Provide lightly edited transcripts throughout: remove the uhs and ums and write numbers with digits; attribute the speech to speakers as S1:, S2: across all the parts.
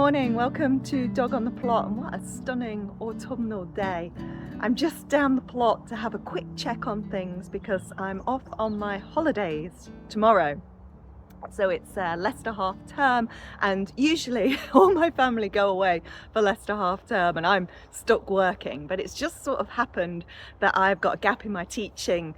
S1: morning, welcome to Dog on the Plot, and what a stunning autumnal day. I'm just down the plot to have a quick check on things because I'm off on my holidays tomorrow. So it's Leicester half term, and usually all my family go away for Leicester half term and I'm stuck working, but it's just sort of happened that I've got a gap in my teaching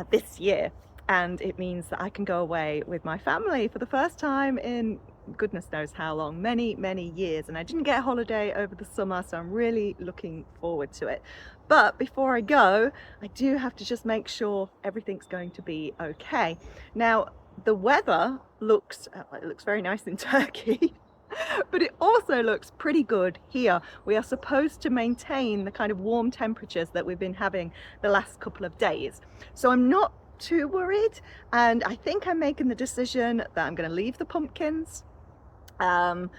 S1: this year, and it means that I can go away with my family for the first time in goodness knows how long, many years. And I didn't get a holiday over the summer, so I'm really looking forward to it. But before I go, I do have to just make sure everything's going to be okay. Now, the weather looks very nice in Turkey, but it also looks pretty good here. We are supposed to maintain the kind of warm temperatures that we've been having the last couple of days. So I'm not too worried, and I think I'm making the decision that I'm going to leave the pumpkins. I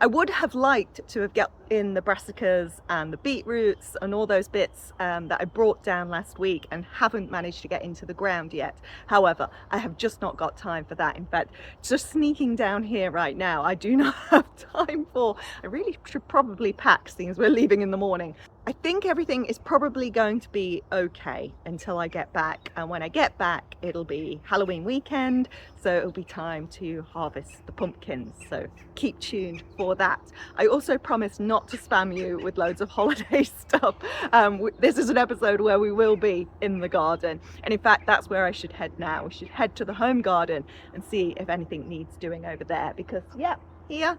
S1: would have liked to have got in the brassicas and the beetroots and all those bits that I brought down last week and haven't managed to get into the ground yet. However, I have just not got time for that. In fact, just sneaking down here right now, I do not have time for. I really should probably pack, seeing as we're leaving in the morning. I think everything is probably going to be okay until I get back, and when I get back it'll be Halloween weekend, so it'll be time to harvest the pumpkins, so keep tuned for that. I also promise not to spam you with loads of holiday stuff. This is an episode where we will be in the garden, and in fact that's where I should head now. We should head to the home garden and see if anything needs doing over there, because yeah, here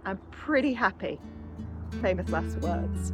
S1: I'm pretty happy. Famous last words.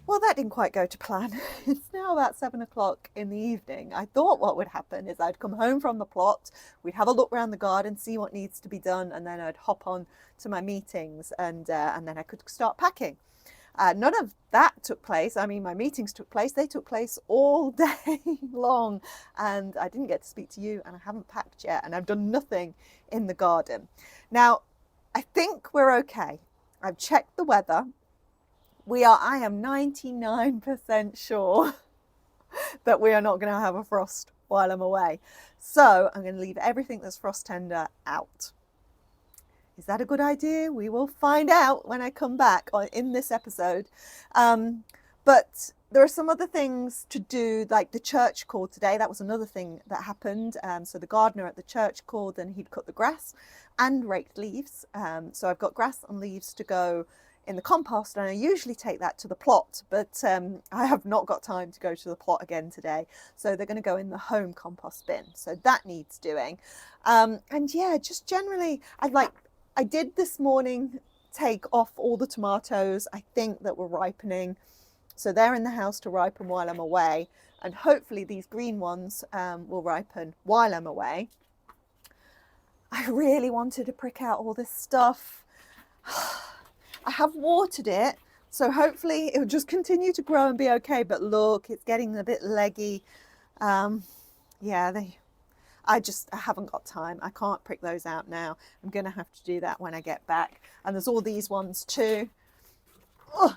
S1: Well, that didn't quite go to plan. It's now about 7 o'clock in the evening. I thought what would happen is I'd come home from the plot, we'd have a look around the garden, see what needs to be done, and then I'd hop on to my meetings, and then I could start packing. None of that took place. I mean, my meetings took place. They took place all day long, and I didn't get to speak to you, and I haven't packed yet, and I've done nothing in the garden. Now, I think we're okay. I've checked the weather. I am 99% sure that we are not going to have a frost while I'm away. So I'm going to leave everything that's frost tender out. Is that a good idea? We will find out when I come back in this episode. But there are some other things to do, like the church called today. That was another thing that happened. So the gardener at the church called and he'd cut the grass and raked leaves. So I've got grass and leaves to go in the compost, and I usually take that to the plot, but I have not got time to go to the plot again today, so they're going to go in the home compost bin, so that needs doing. And yeah, just generally I did this morning take off all the tomatoes I think that were ripening, so they're in the house to ripen while I'm away, and hopefully these green ones will ripen while I'm away. I really wanted to prick out all this stuff. I have watered it, so hopefully it will just continue to grow and be okay, but look, it's getting a bit leggy. I haven't got time. I can't prick those out now. I'm going to have to do that when I get back. And there's all these ones too. Oh,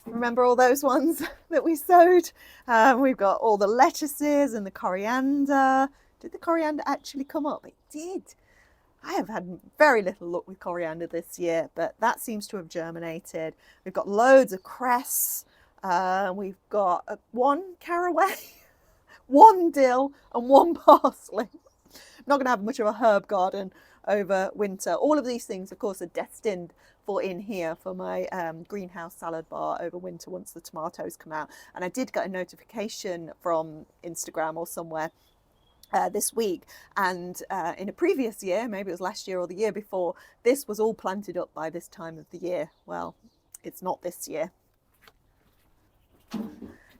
S1: remember all those ones that we sowed? We've got all the lettuces and the coriander. Did the coriander actually come up? It did. I have had very little luck with coriander this year, but that seems to have germinated. We've got loads of cress. We've got one caraway, one dill and one parsley. not going to have much of a herb garden over winter. All of these things, of course, are destined for in here for my greenhouse salad bar over winter once the tomatoes come out. And I did get a notification from Instagram or somewhere this week, and in a previous year, maybe it was last year or the year before, this was all planted up by this time of the year. Well, it's not this year.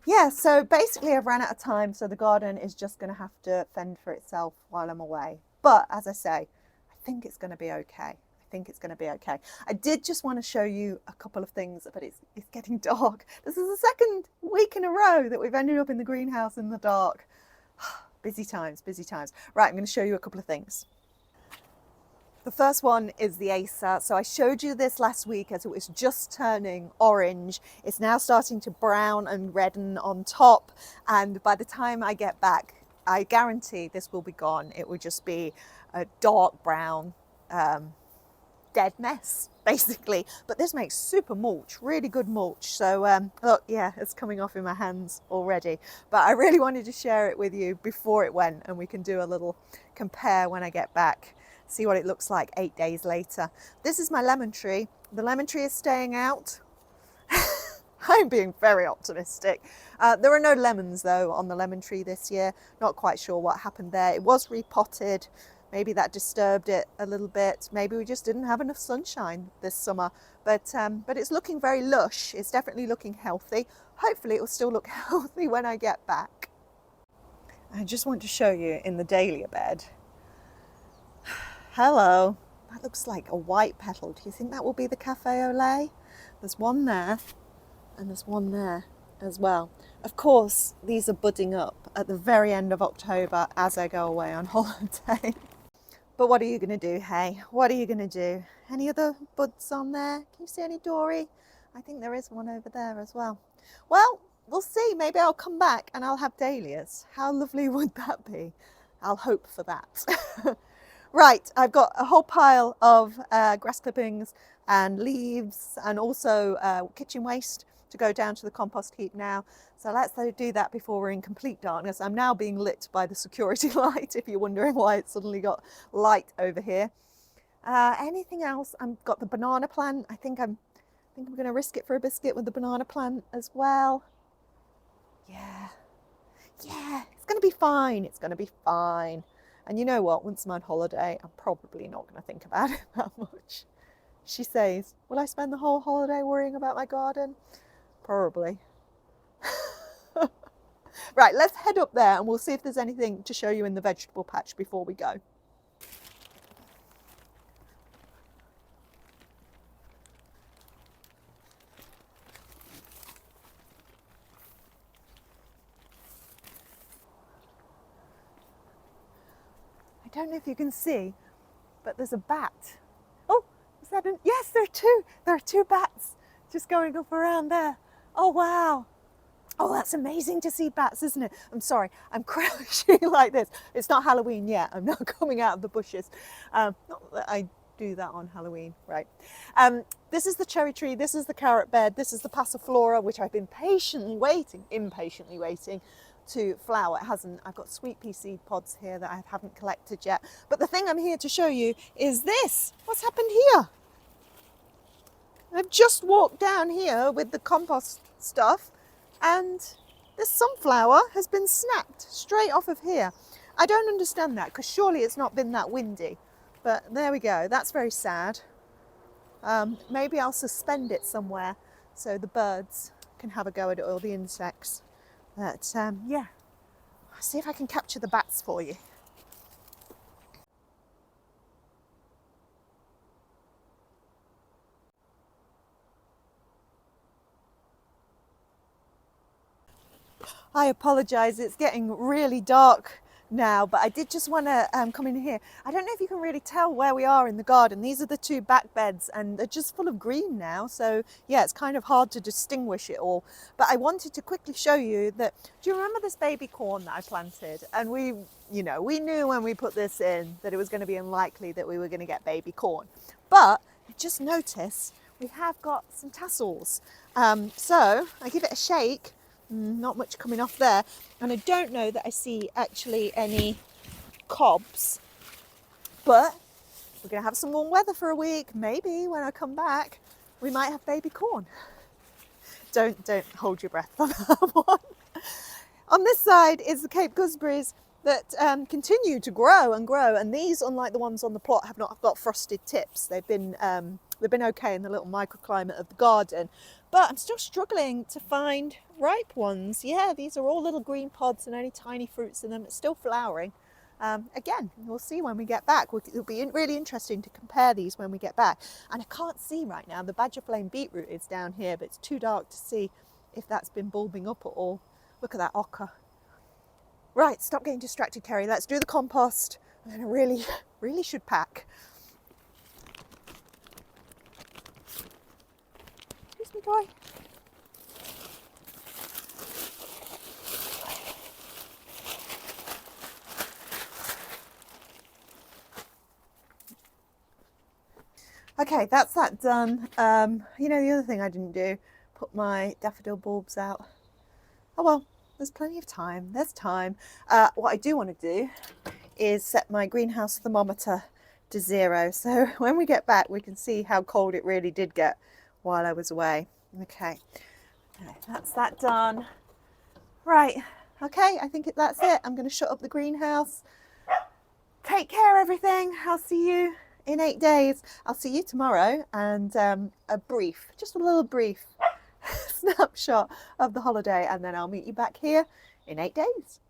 S1: Yeah, so basically I've ran out of time, so the garden is just going to have to fend for itself while I'm away. But as I say, I think it's going to be okay. I think it's going to be okay. I did just want to show you a couple of things, but it's getting dark. This is the second week in a row that we've ended up in the greenhouse in the dark. Busy times, busy times. Right, I'm going to show you a couple of things. The first one is the Acer. So I showed you this last week as it was just turning orange. It's now starting to brown and redden on top. And by the time I get back, I guarantee this will be gone. It will just be a dark brown, dead mess, basically. But this makes super mulch, really good mulch. So look, yeah, it's coming off in my hands already. But I really wanted to share it with you before it went, and we can do a little compare when I get back, see what it looks like 8 days later. This is my lemon tree. The lemon tree is staying out. I'm being very optimistic. There are no lemons though on the lemon tree this year. Not quite sure what happened there. It was repotted. Maybe that disturbed it a little bit. Maybe we just didn't have enough sunshine this summer. But it's looking very lush. It's definitely looking healthy. Hopefully it will still look healthy when I get back. I just want to show you in the dahlia bed. Hello. That looks like a white petal. Do you think that will be the cafe au lait? There's one there and there's one there as well. Of course, these are budding up at the very end of October as I go away on holiday. But what are you going to do, hey? What are you going to do? Any other buds on there? Can you see any Dorie? I think there is one over there as well. Well, we'll see. Maybe I'll come back and I'll have dahlias. How lovely would that be? I'll hope for that. Right, I've got a whole pile of grass clippings and leaves and also kitchen waste to go down to the compost heap now. So let's do that before we're in complete darkness. I'm now being lit by the security light, if you're wondering why it's suddenly got light over here. Anything else? I've got the banana plant. I think I'm going to risk it for a biscuit with the banana plant as well. Yeah, it's going to be fine. It's going to be fine. And you know what? Once I'm on holiday, I'm probably not going to think about it that much. She says, will I spend the whole holiday worrying about my garden? Probably. Right, let's head up there and we'll see if there's anything to show you in the vegetable patch before we go. I don't know if you can see, but there's a bat. Oh, is that an... Yes, there are two. There are two bats just going up around there. Oh, wow. Oh, that's amazing to see bats, isn't it? I'm sorry, I'm crouching like this. It's not Halloween yet. I'm not coming out of the bushes. Not that I do that on Halloween, right? This is the cherry tree. This is the carrot bed. This is the passiflora, which I've been impatiently waiting to flower. It hasn't. I've got sweet pea seed pods here that I haven't collected yet. But the thing I'm here to show you is this. What's happened here? I've just walked down here with the compost stuff and this sunflower has been snapped straight off of here. I don't understand that because surely it's not been that windy. But there we go. That's very sad. Maybe I'll suspend it somewhere so the birds can have a go at it, or the insects. But yeah, I'll see if I can capture the bats for you. I apologise, it's getting really dark now, but I did just want to come in here. I don't know if you can really tell where we are in the garden. These are the two back beds and they're just full of green now. So yeah, it's kind of hard to distinguish it all. But I wanted to quickly show you that, do you remember this baby corn that I planted? And we knew when we put this in that it was going to be unlikely that we were going to get baby corn. But I just noticed we have got some tassels. So I give it a shake. Not much coming off there, and I don't know that I see actually any cobs But we're going to have some warm weather for a week. Maybe when I come back, we might have baby corn. Don't hold your breath on that one. On this side is the Cape gooseberries that continue to grow and grow, and these, unlike the ones on the plot, have not got frosted tips. They've been okay in the little microclimate of the garden, but I'm still struggling to find ripe ones. Yeah, these are all little green pods and only tiny fruits in them. It's still flowering. Again, we'll see when we get back. It'll be really interesting to compare these when we get back. And I can't see right now. The Badger Flame beetroot is down here, but it's too dark to see if that's been bulbing up at all. Look at that ochre. Right, stop getting distracted, Kerry. Let's do the compost. And I really should pack. Excuse me, Dorie. Okay, that's that done. You know, the other thing I didn't do, put my daffodil bulbs out. Oh well, there's plenty of time. There's time. What I do want to do is set my greenhouse thermometer to 0. So when we get back, we can see how cold it really did get while I was away. Okay, that's that done. Right, okay, I think that's it. I'm going to shut up the greenhouse. Take care, everything. I'll see you in 8 days. I'll see you tomorrow, and just a little brief snapshot of the holiday, and then I'll meet you back here in 8 days.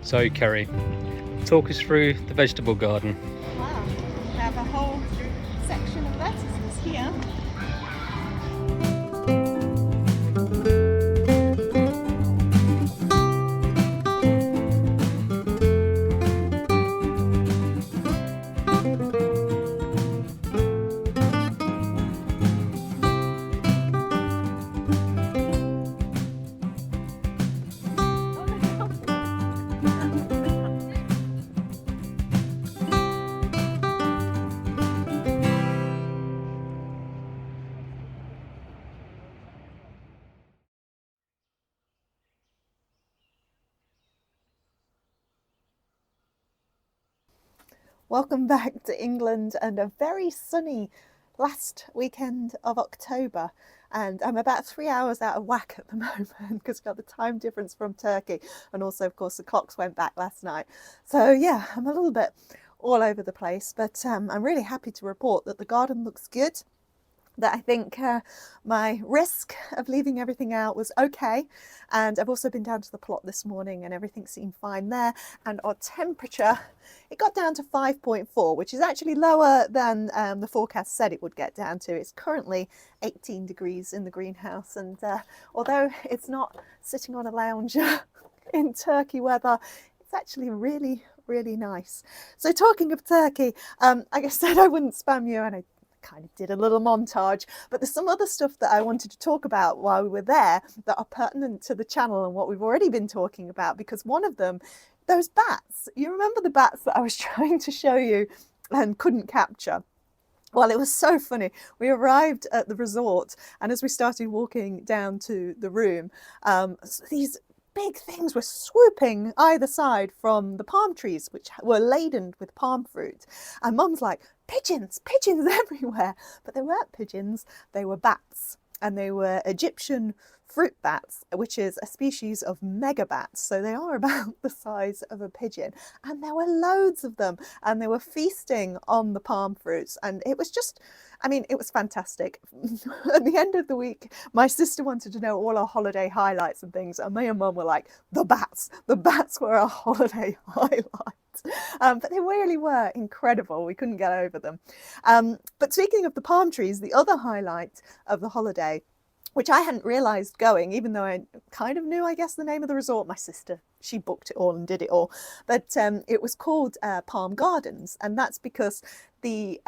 S2: So Kerry, talk us through the vegetable garden.
S1: Wow, we have a whole section of lettuces here. Welcome back to England and a very sunny last weekend of October, and I'm about 3 hours out of whack at the moment because we've got the time difference from Turkey, and also of course the clocks went back last night. So yeah, I'm a little bit all over the place, but I'm really happy to report that the garden looks good. That I think my risk of leaving everything out was okay, and I've also been down to the plot this morning and everything seemed fine there, and our temperature, it got down to 5.4, which is actually lower than the forecast said it would get down to. It's currently 18 degrees in the greenhouse, and although it's not sitting on a lounger in Turkey weather, it's actually really, really nice. So talking of Turkey, like I said, I wouldn't spam you, and I kind of did a little montage, but there's some other stuff that I wanted to talk about while we were there that are pertinent to the channel and what we've already been talking about, because one of them, those bats, you remember the bats that I was trying to show you and couldn't capture? Well, it was so funny. We arrived at the resort, and as we started walking down to the room, these big things were swooping either side from the palm trees, which were laden with palm fruit. And Mum's like, pigeons, pigeons everywhere. But they weren't pigeons, they were bats. And they were Egyptian fruit bats, which is a species of megabats. So they are about the size of a pigeon. And there were loads of them, and they were feasting on the palm fruits. And it was just, I mean, it was fantastic. At the end of the week, my sister wanted to know all our holiday highlights and things. And me and Mum were like, the bats were our holiday highlights. But they really were incredible. We couldn't get over them. But speaking of the palm trees, the other highlight of the holiday, which I hadn't realised going, even though I kind of knew, I guess, the name of the resort. My sister, she booked it all and did it all. But it was called Palm Gardens. And that's because the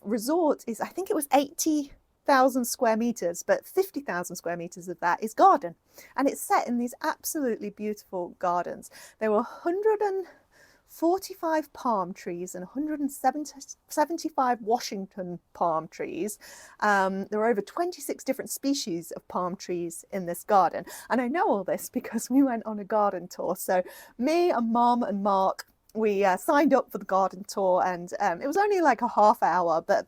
S1: resort is, I think it was 80,000 square meters, but 50,000 square meters of that is garden. And it's set in these absolutely beautiful gardens. There were 145 palm trees and 175 Washington palm trees. There were over 26 different species of palm trees in this garden. And I know all this because we went on a garden tour. So me and Mum and Mark, we signed up for the garden tour, and it was only like a half hour, but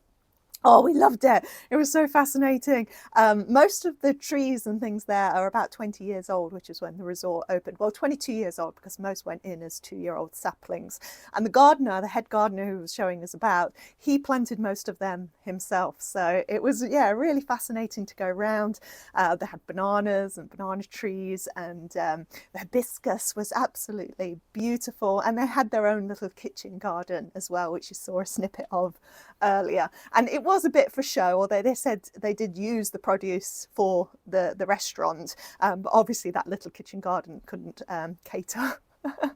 S1: oh, we loved it. It was so fascinating. Most of the trees and things there are about 20 years old, which is when the resort opened. Well, 22 years old, because most went in as 2-year-old saplings. And the gardener, the head gardener who was showing us about, he planted most of them himself. So it was, yeah, really fascinating to go around. They had bananas and banana trees, and the hibiscus was absolutely beautiful. And they had their own little kitchen garden as well, which you saw a snippet of earlier. And it was a bit for show, although they said they did use the produce for the restaurant, but obviously that little kitchen garden couldn't cater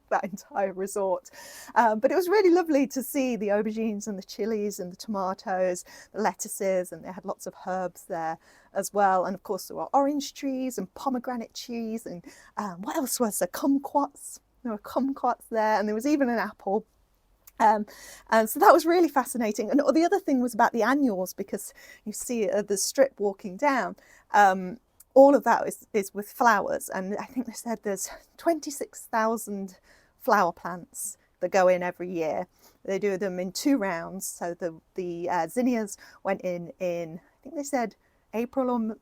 S1: that entire resort. But it was really lovely to see the aubergines and the chilies and the tomatoes, the lettuces, and they had lots of herbs there as well. And of course there were orange trees and pomegranate trees, and what else was there? Kumquats. There were kumquats there, and there was even an apple. And so that was really fascinating. And the other thing was about the annuals, because you see the strip walking down, all of that is with flowers. And I think they said there's 26,000 flower plants that go in every year. They do them in 2 rounds. So the zinnias went in, I think they said April or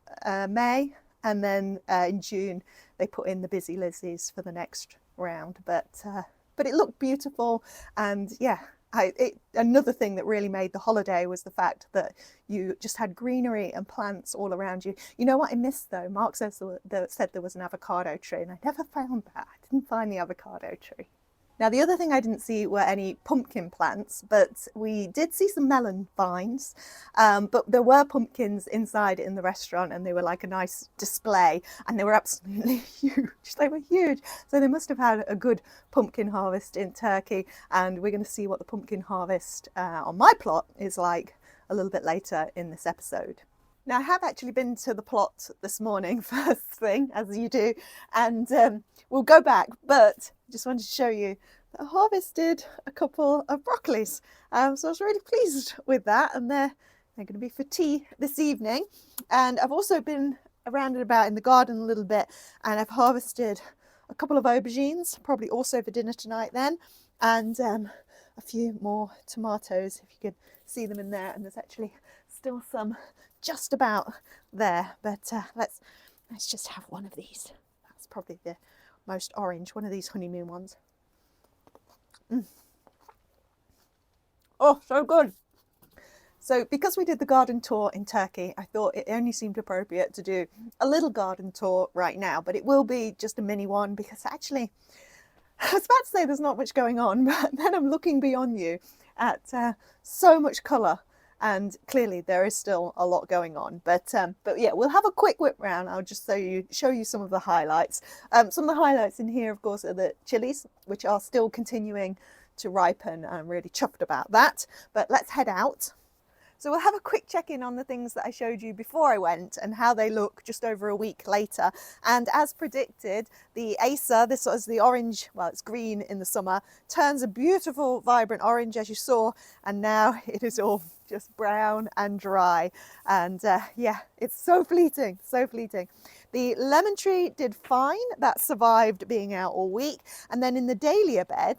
S1: May, and then in June they put in the busy lizzies for the next round. But it looked beautiful, and yeah, another thing that really made the holiday was the fact that you just had greenery and plants all around you. You know what I missed though? Mark said there was an avocado tree, and I never found that. I didn't find the avocado tree. Now, the other thing I didn't see were any pumpkin plants, but we did see some melon vines. But there were pumpkins inside in the restaurant, and they were like a nice display, and they were absolutely huge. They were huge. So they must have had a good pumpkin harvest in Turkey, and we're going to see what the pumpkin harvest on my plot is like a little bit later in this episode. Now, I have actually been to the plot this morning, first thing, as you do, and we'll go back, but I just wanted to show you that I harvested a couple of broccolis. So I was really pleased with that, and they're going to be for tea this evening. And I've also been around and about in the garden a little bit, and I've harvested a couple of aubergines, probably also for dinner tonight then, and a few more tomatoes, if you can see them in there, and there's actually still some just about there, but let's just have one of these. That's probably the most orange, one of these honeymoon ones. Oh, so good. So because we did the garden tour in Turkey, I thought it only seemed appropriate to do a little garden tour right now, but it will be just a mini one, because actually I was about to say there's not much going on, but then I'm looking beyond you at so much colour and clearly there is still a lot going on. But yeah, we'll have a quick whip round. I'll just show you some of the highlights. Some of the highlights in here, of course, are the chilies, which are still continuing to ripen. I'm really chuffed about that. But let's head out. So we'll have a quick check-in on the things that I showed you before I went and how they look just over a week later. And as predicted, the Acer, this was the orange, well, it's green in the summer, turns a beautiful, vibrant orange, as you saw, and now it is all just brown and dry. And yeah, it's so fleeting, so fleeting. The lemon tree did fine. That survived being out all week. And then in the dahlia bed,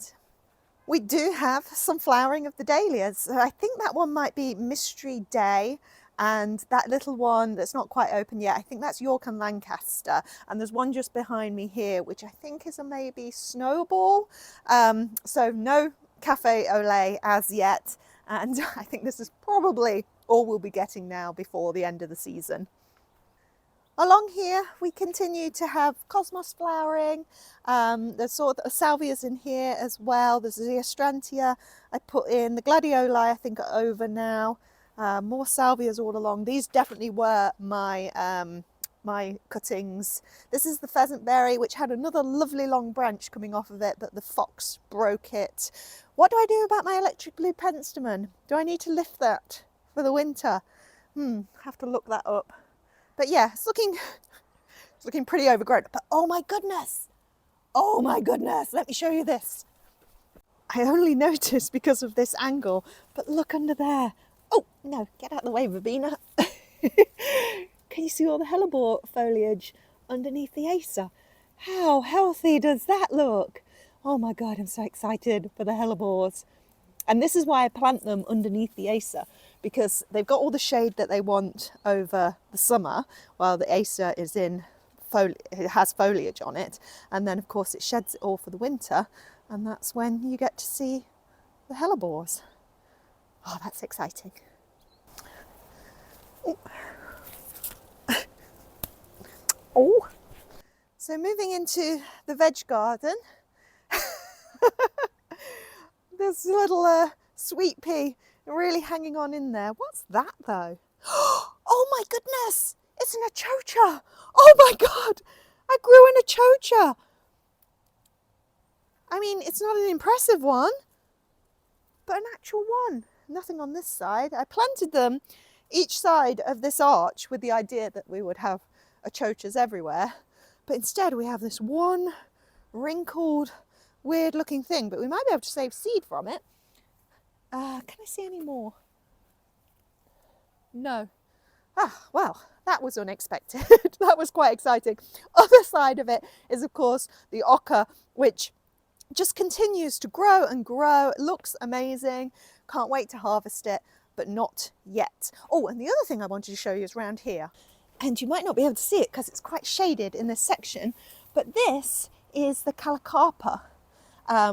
S1: we do have some flowering of the dahlias. So I think that one might be Mystery Day, and that little one that's not quite open yet, I think that's York and Lancaster. And there's one just behind me here, which I think is a maybe Snowball. So no Cafe au lait as yet. And I think this is probably all we'll be getting now before the end of the season. Along here, we continue to have cosmos flowering. There's sort of salvias in here as well. There's the astrantia I put in. The gladioli, I think, are over now. More salvias all along. These definitely were my my cuttings. This is the pheasant berry, which had another lovely long branch coming off of it, but the fox broke it. What do I do about my electric blue penstemon? Do I need to lift that for the winter? Have to look that up. But yeah, it's looking pretty overgrown. But oh my goodness, let me show you this. I only noticed because of this angle, but look under there. Oh no, get out of the way, Rabina. Can you see all the hellebore foliage underneath the Acer? How healthy does that look? Oh my God, I'm so excited for the hellebores. And this is why I plant them underneath the Acer, because they've got all the shade that they want over the summer while the Acer is in it has foliage on it, and then of course it sheds it all for the winter, and that's when you get to see the hellebores. Oh, that's exciting. Oh. So moving into the veg garden. There's a little sweet pea really hanging on in there. What's that though? Oh my goodness, it's an achocha. Oh my God, I grew an achocha. I mean, it's not an impressive one, but an actual one. Nothing on this side. I planted them each side of this arch with the idea that we would have achochas everywhere. But instead we have this one wrinkled, weird looking thing, but we might be able to save seed from it. Can I see any more? No. Ah, well, that was unexpected. That was quite exciting. Other side of it is, of course, the oca, which just continues to grow and grow. It looks amazing. Can't wait to harvest it, but not yet. Oh, and the other thing I wanted to show you is around here. And you might not be able to see it because it's quite shaded in this section, but this is the calacarpa,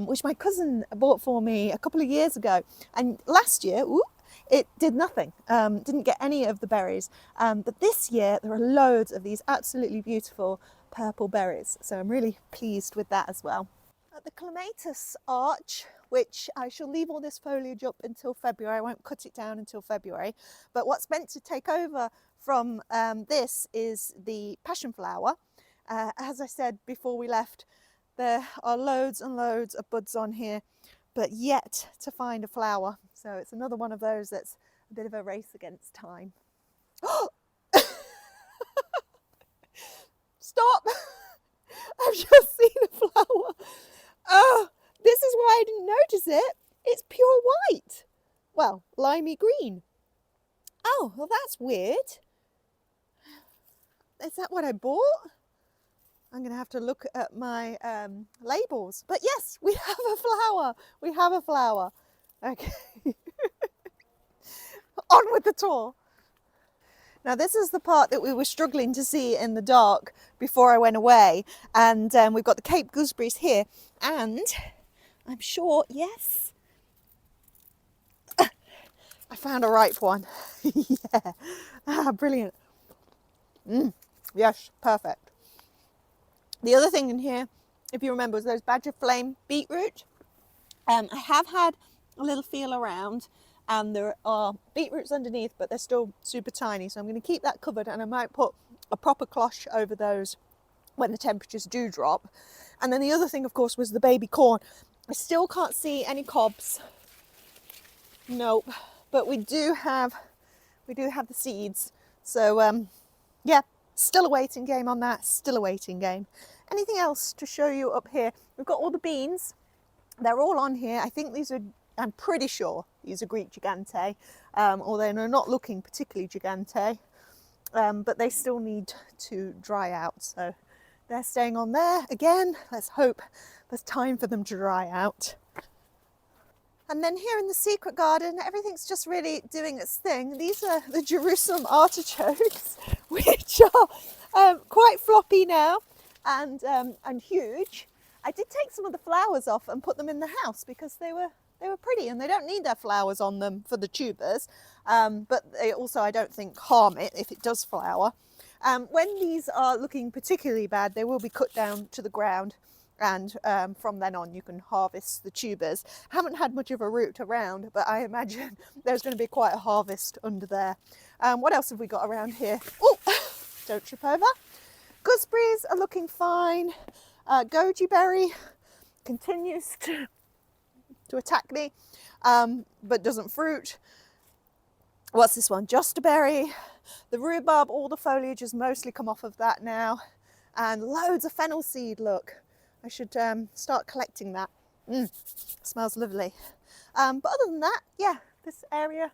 S1: which my cousin bought for me a couple of years ago. And last year, it did nothing, didn't get any of the berries. But this year, there are loads of these absolutely beautiful purple berries. So I'm really pleased with that as well. At the clematis arch, which I shall leave all this foliage up until February. I won't cut it down until February. But what's meant to take over from this is the passion flower. As I said before we left, there are loads and loads of buds on here, but yet to find a flower. So it's another one of those that's a bit of a race against time. Stop! I've just seen a flower. Oh, this is why I didn't notice it. It's pure white. Well, limey green. Oh, well, that's weird. Is that what I bought? I'm going to have to look at my labels. But yes, we have a flower. We have a flower. Okay. On with the tour. Now this is the part that we were struggling to see in the dark before I went away. And we've got the Cape gooseberries here. And I'm sure, yes, I found a ripe one. Yeah. Ah, brilliant. Yes, perfect. The other thing in here, if you remember, was those badger flame beetroot. I have had a little feel around, and there are beetroots underneath, but they're still super tiny. So I'm going to keep that covered, and I might put a proper cloche over those when the temperatures do drop. And then the other thing, of course, was the baby corn. I still can't see any cobs. Nope. But we do have the seeds. So yeah, still a waiting game on that. Still a waiting game. Anything else to show you up here? We've got all the beans. They're all on here. I think these are, I'm pretty sure these are Greek Gigante, although they're not looking particularly Gigante, but they still need to dry out. So they're staying on there. Again, let's hope there's time for them to dry out. And then here in the secret garden, everything's just really doing its thing. These are the Jerusalem artichokes, which are quite floppy now and huge. I did take some of the flowers off and put them in the house because they were pretty, and they don't need their flowers on them for the tubers, but they also, I don't think, harm it if it does flower. When these are looking particularly bad, they will be cut down to the ground, and from then on you can harvest the tubers. Haven't had much of a root around, but I imagine there's going to be quite a harvest under there. What else have we got around here? Oh, don't trip over. Gooseberries are looking fine. Goji berry continues to attack me, but doesn't fruit. What's this one? Jostaberry. The rhubarb, all the foliage has mostly come off of that now, and loads of fennel seed. Look, I should start collecting that. Smells lovely. But other than that, yeah, this area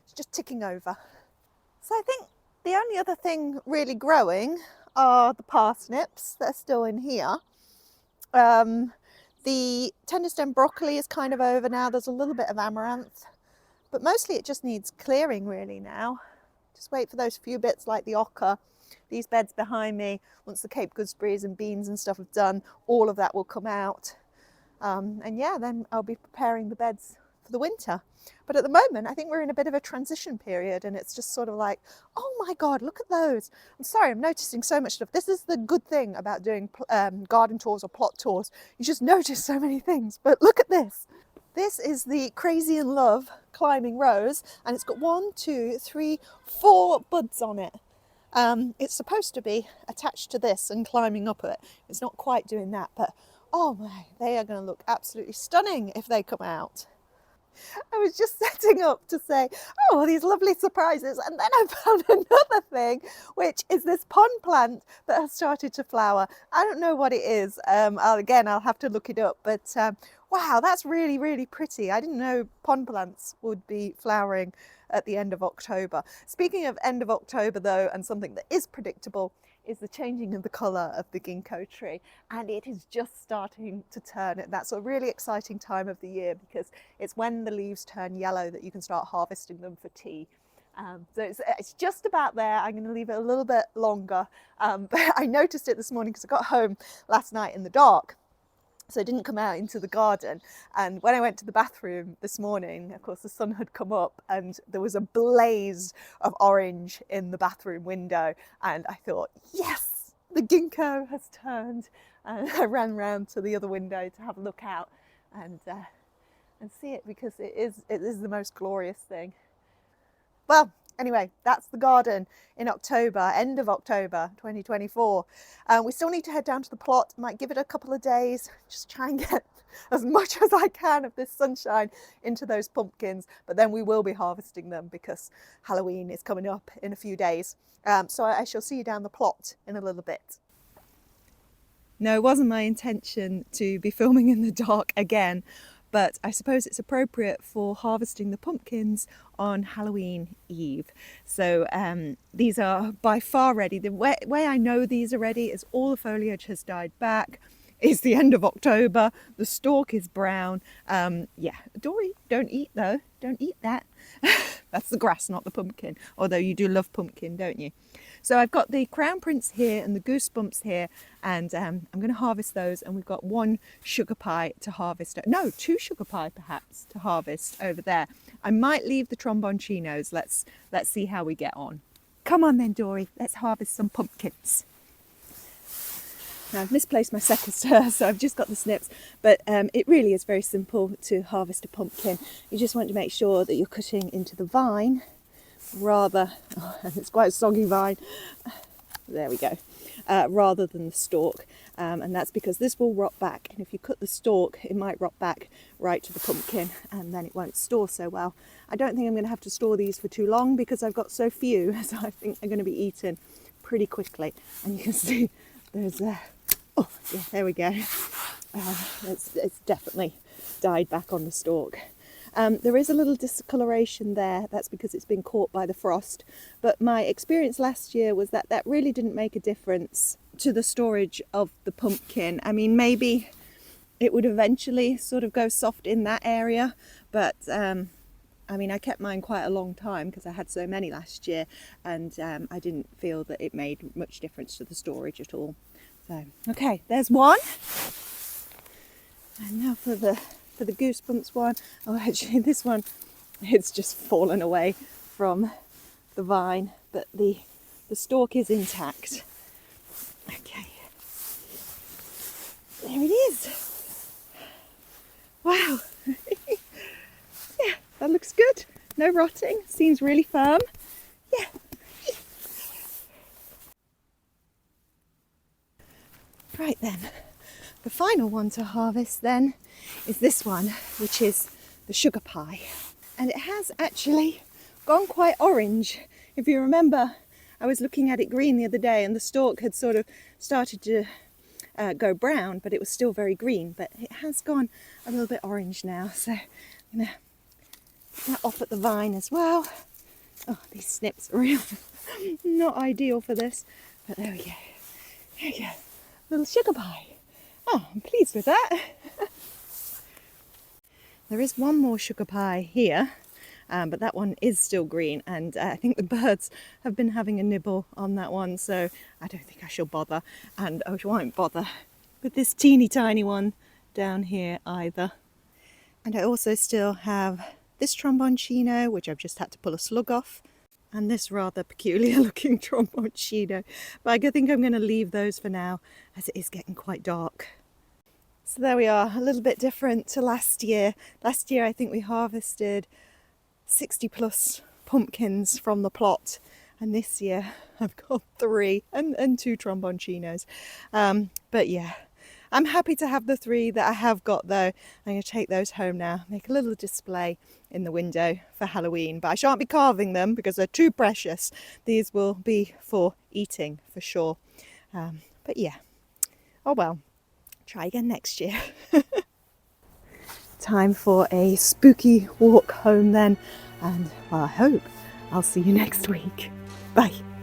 S1: is just ticking over. So I think the only other thing really growing are the parsnips that are still in here. The tender stem broccoli is kind of over now. There's a little bit of amaranth, but mostly it just needs clearing really now. Just wait for those few bits like the ochre. These beds behind me, once the Cape gooseberries and beans and stuff have done, all of that will come out. And yeah, then I'll be preparing the beds for the winter. But at the moment, I think we're in a bit of a transition period, and it's just sort of like, oh my God, look at those. I'm sorry, I'm noticing so much stuff. This is the good thing about doing garden tours or plot tours. You just notice so many things, but look at this. This is the Crazy in Love climbing rose, and it's got 1, 2, 3, 4 buds on it. It's supposed to be attached to this and climbing up it. It's not quite doing that, but oh my, they are going to look absolutely stunning if they come out. I was just setting up to say, oh, these lovely surprises, and then I found another thing, which is this pond plant that has started to flower. I don't know what it is. I'll have to look it up, but wow, that's really, really pretty. I didn't know pond plants would be flowering at the end of October. Speaking of end of October though, and something that is predictable, is the changing of the colour of the ginkgo tree, and it is just starting to turn. That's a really exciting time of the year because it's when the leaves turn yellow that you can start harvesting them for tea. So it's just about there. I'm going to leave it a little bit longer, but I noticed it this morning because I got home last night in the dark. So I didn't come out into the garden, and when I went to the bathroom this morning, of course the sun had come up and there was a blaze of orange in the bathroom window, and I thought, yes, the ginkgo has turned. And I ran round to the other window to have a look out and see it, because it is the most glorious thing. Well, anyway, that's the garden in October, end of October 2024. We still need to head down to the plot. Might give it a couple of days, just try and get as much as I can of this sunshine into those pumpkins, but then we will be harvesting them because Halloween is coming up in a few days. So I shall see you down the plot in a little bit. No, it wasn't my intention to be filming in the dark again, but I suppose it's appropriate for harvesting the pumpkins on Halloween Eve. So these are by far ready. The way I know these are ready is all the foliage has died back. It's the end of October. The stalk is brown. Yeah, Dorie, don't eat though. Don't eat that. That's the grass, not the pumpkin. Although you do love pumpkin, don't you? So I've got the crown prince here and the goosebumps here, and I'm going to harvest those. And we've got 1 sugar pie to harvest. No, 2 sugar pie perhaps to harvest over there. I might leave the tromboncinos. Let's see how we get on. Come on then, Dorie. Let's harvest some pumpkins. I've misplaced my secateurs, so I've just got the snips, but it really is very simple to harvest a pumpkin. You just want to make sure that you're cutting into the vine rather, it's quite a soggy vine, there we go, rather than the stalk, and that's because this will rot back, and if you cut the stalk it might rot back right to the pumpkin and then it won't store so well. I don't think I'm going to have to store these for too long because I've got so few, so I think they're going to be eaten pretty quickly. And you can see there's oh yeah, there we go, it's definitely died back on the stalk. There is a little discoloration there, that's because it's been caught by the frost, but my experience last year was that that really didn't make a difference to the storage of the pumpkin. I mean, maybe it would eventually sort of go soft in that area, but I mean, I kept mine quite a long time because I had so many last year, and I didn't feel that it made much difference to the storage at all. So, okay, there's one. And now for the Goosebumps one. Oh, actually this one, it's just fallen away from the vine, but the stalk is intact. Okay, there it is. Wow. Yeah, that looks good. No rotting, seems really firm. Yeah. Right then, the final one to harvest then is this one, which is the sugar pie. And it has actually gone quite orange. If you remember, I was looking at it green the other day and the stalk had sort of started to go brown, but it was still very green. But it has gone a little bit orange now, so I'm going to get that off at the vine as well. Oh, these snips are really not ideal for this, but there we go. There we go. Little sugar pie. Oh, I'm pleased with that. There is one more sugar pie here, but that one is still green, and I think the birds have been having a nibble on that one, so I don't think I shall bother, and I won't bother with this teeny tiny one down here either. And I also still have this tromboncino, which I've just had to pull a slug off, and this rather peculiar looking tromboncino, but I think I'm going to leave those for now as it is getting quite dark. So there we are, a little bit different to last year. Last year I think we harvested 60 plus pumpkins from the plot, and this year I've got 3 and 2 tromboncinos. But yeah, I'm happy to have the 3 that I have got though. I'm going to take those home now, make a little display in the window for Halloween, but I shan't be carving them because they're too precious. These will be for eating for sure. But yeah, oh well. Try again next year. Time for a spooky walk home then, and well, I hope I'll see you next week. Bye.